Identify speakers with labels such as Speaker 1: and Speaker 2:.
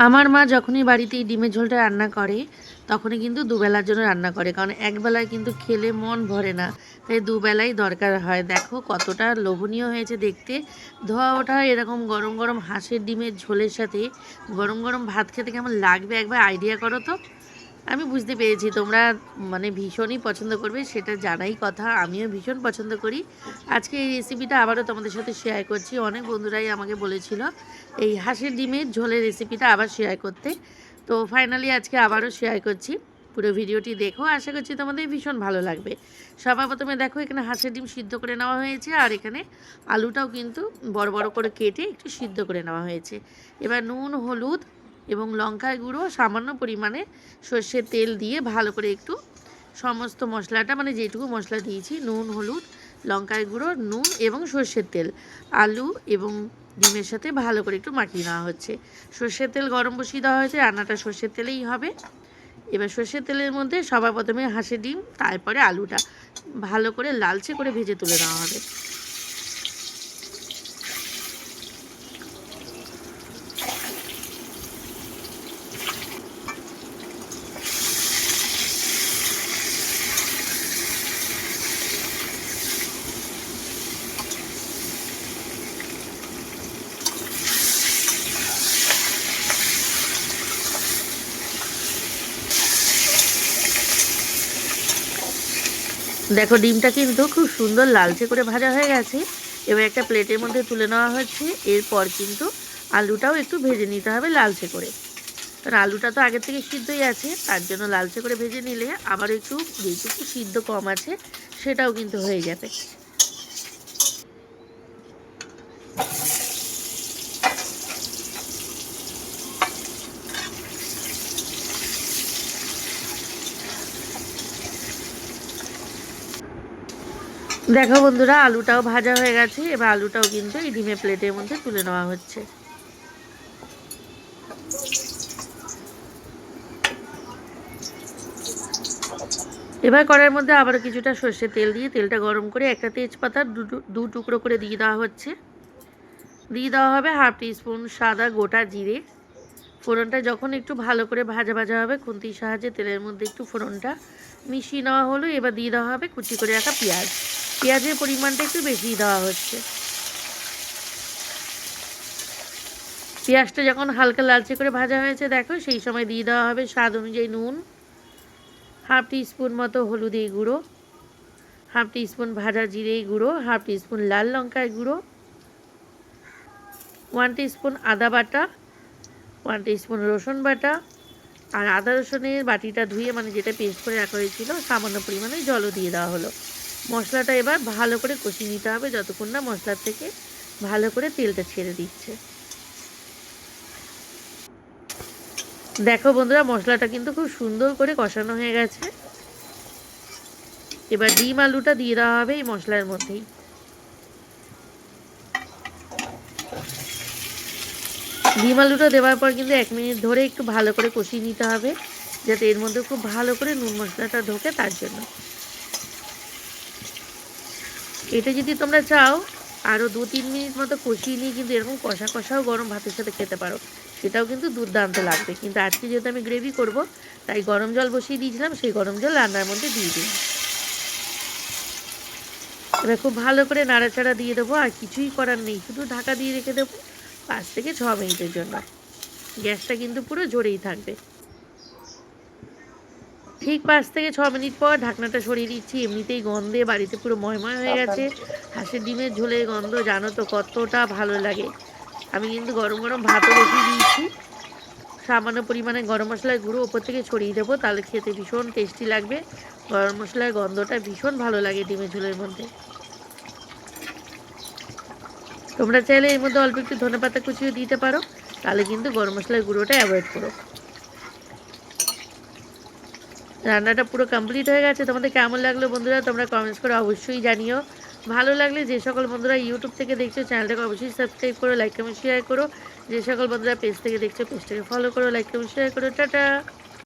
Speaker 1: আমার মা যখনই বাড়িতে এই ডিমের ঝোলটা রান্না করে তখনই কিন্তু দুবেলার জন্য রান্না করে, কারণ একবেলায় কিন্তু খেলে মন ভরে না, তাই দুবেলাই দরকার হয়। দেখো কতটা লোভনীয় হয়েছে দেখতে, ধোয়া ওঠা এরকম গরম গরম হাঁসের ডিমের ঝোলের সাথে গরম গরম ভাত খেতে কেমন লাগবে একবার আইডিয়া করো তো। আমি বুঝতে পেরেছি তোমরা ভীষণই পছন্দ করবে, সেটা জানাই কথা, আমিও ভীষণ পছন্দ করি। আজকে এই রেসিপিটা আবারও তোমাদের সাথে শেয়ার করছি। অনেক বন্ধুরাই আমাকে বলেছিল এই হাঁসের ডিমের ঝোলের রেসিপিটা আবার শেয়ার করতে, তো ফাইনালি আজকে আবারও শেয়ার করছি। পুরো ভিডিওটি দেখো, আশা করছি তোমাদের ভীষণ ভালো লাগবে। সবার প্রথমে দেখো এখানে হাঁসের ডিম সিদ্ধ করে নেওয়া হয়েছে, আর এখানে আলুটাও কিন্তু বড় বড় করে কেটে একটু সিদ্ধ করে নেওয়া হয়েছে। এবার নুন, হলুদ এবং লঙ্কার গুঁড়ো, সামান্য পরিমাণে সর্ষের তেল দিয়ে ভালো করে একটু সমস্ত মশলাটা যেটুকু মশলা দিয়েছি, নুন, হলুদ, লঙ্কার গুঁড়ো, নুন এবং সর্ষের তেল, আলু এবং ডিমের সাথে ভালো করে একটু মাখিয়ে নেওয়া হচ্ছে। সর্ষের তেল গরম বসিয়ে দেওয়া হয়েছে, রান্নাটা সর্ষের তেলেই হবে। এবার সর্ষের তেলের মধ্যে সবার প্রথমে হাঁসের ডিম, তারপরে আলুটা ভালো করে লালচে করে ভেজে তুলে নেওয়া হবে। দেখো ডিমটা কিন্তু খুব সুন্দর লালচে করে ভাজা হয়ে গেছে। এবার একটা প্লেটের মধ্যে তুলে নেওয়া হচ্ছে। এরপর কিন্তু আলুটাও একটু ভেজে নিতে হবে লালচে করে, কারণ আলুটা তো আগের থেকে সিদ্ধই আছে, তার জন্য লালচে করে ভেজে নিলে আবার একটু যেটুকু সিদ্ধ কম আছে সেটাও কিন্তু হয়ে যাবে। দেখো বন্ধুরা আলুটাও ভাজা হয়ে গেছে, এবার আলুটাও কিন্তু এই ডিমের প্লেটের মধ্যে তুলে নেওয়া হচ্ছে। এবার কড়াইয়ের মধ্যে আবারও কিছুটা সর্ষের তেল দিয়ে তেলটা গরম করে একটা তেজপাতা দু টুকরো করে দিয়ে দেওয়া হচ্ছে। দিয়ে দেওয়া হবে হাফ টিস্পুন সাদা গোটা জিরে। ফোড়নটা যখন একটু ভালো করে ভাজা ভাজা হবে, খুন্তির সাহায্যে তেলের মধ্যে একটু ফোড়নটা মিশিয়ে নেওয়া হলো। এবার দিয়ে দেওয়া হবে কুচি করে রাখা পেঁয়াজ। পেঁয়াজের পরিমাণটা একটু বেশি দেওয়া হচ্ছে। পেঁয়াজটা যখন হালকা লালচে করে ভাজা হয়েছে দেখো, সেই সময় দিয়ে দেওয়া হবে স্বাদ অনুযায়ী নুন, হাফ টিস্পুন মতো হলুদের গুঁড়ো, হাফ টিস্পুন ভাজা জিরে গুঁড়ো, হাফ টিস্পুন লাল লঙ্কার গুঁড়ো, 1 টিস্পুন আদা বাটা, 1 টিস্পুন রসুন বাটা, আর আদা রসুনের বাটিটা ধুয়ে যেটা পেস্ট করে রাখা হয়েছিল সামান্য পরিমাণে জলও দিয়ে দেওয়া হলো। মশলাটা এবার ভালো করে কষিয়ে নিতে হবে যতক্ষণ না মশলার থেকে ভালো করে তেলটা ছেড়ে দিচ্ছে। দেখো বন্ধুরা মশলাটা কিন্তু খুব সুন্দর করে কষানো হয়ে গেছে। এবার ডিম আলুটা দিয়ে দেওয়া হবে এই মশলার মধ্যেই। ডিম আলুটা দেওয়ার পর কিন্তু 1 মিনিট ধরে একটু ভালো করে কষিয়ে নিতে হবে, যাতে এর মধ্যে খুব ভালো করে নুন মশলাটা ঢোকে, তার জন্য। এটা যদি তোমরা চাও আরও 2-3 মিনিট মতো কষিয়ে নিয়ে কিন্তু এরকম কষা কষাও গরম ভাতের সাথে খেতে পারো, সেটাও কিন্তু দুর্দান্ত লাগবে। কিন্তু আজকে যেহেতু আমি গ্রেভি করব, তাই গরম জল বসিয়ে দিয়েছিলাম, সেই গরম জল রান্নার মধ্যে দিয়ে দিই। এবার খুব ভালো করে নাড়াচাড়া দিয়ে দেবো, আর কিছুই করার নেই, শুধু ঢাকা দিয়ে রেখে দেবো 5 থেকে 6 মিনিটের জন্য। গ্যাসটা কিন্তু পুরো জোরেই থাকবে। ঠিক 5 থেকে 6 মিনিট পর ঢাকনাটা সরিয়ে দিচ্ছি। এমনিতেই গন্ধে বাড়িতে পুরো ময়ময় হয়ে গেছে। হাঁসের ডিমের ঝোলের গন্ধ জানো তো কতটা ভালো লাগে। আমি কিন্তু গরম গরম ভাতও বসিয়ে দিয়েছি। সামান্য পরিমাণে গরম মশলার গুঁড়ো ওপর থেকে ছড়িয়ে দেবো, তাহলে খেতে ভীষণ টেস্টি লাগবে। গরম মশলার গন্ধটা ভীষণ ভালো লাগে ডিমের ঝোলের মধ্যে। তোমরা চাইলে এর মধ্যে অল্প একটু ধনেপাতা কুচিও দিতে পারো, তাহলে কিন্তু গরম মশলার গুঁড়োটা অ্যাভয়েড করো। রান্নাটা পুরো কমপ্লিট হয়ে গেছে। তোমাদের কেমন লাগলো বন্ধুরা তোমরা কমেন্টস করে অবশ্যই জানিও। ভালো লাগলে যে সকল বন্ধুরা ইউটিউব থেকে দেখছো চ্যানেলটাকে অবশ্যই সাবস্ক্রাইব করো, লাইক কমেন্ট শেয়ার করো। যে সকল বন্ধুরা পেজ থেকে দেখছো পেজটাকে ফলো করো, লাইক কমেন্ট শেয়ার করো। টাটা।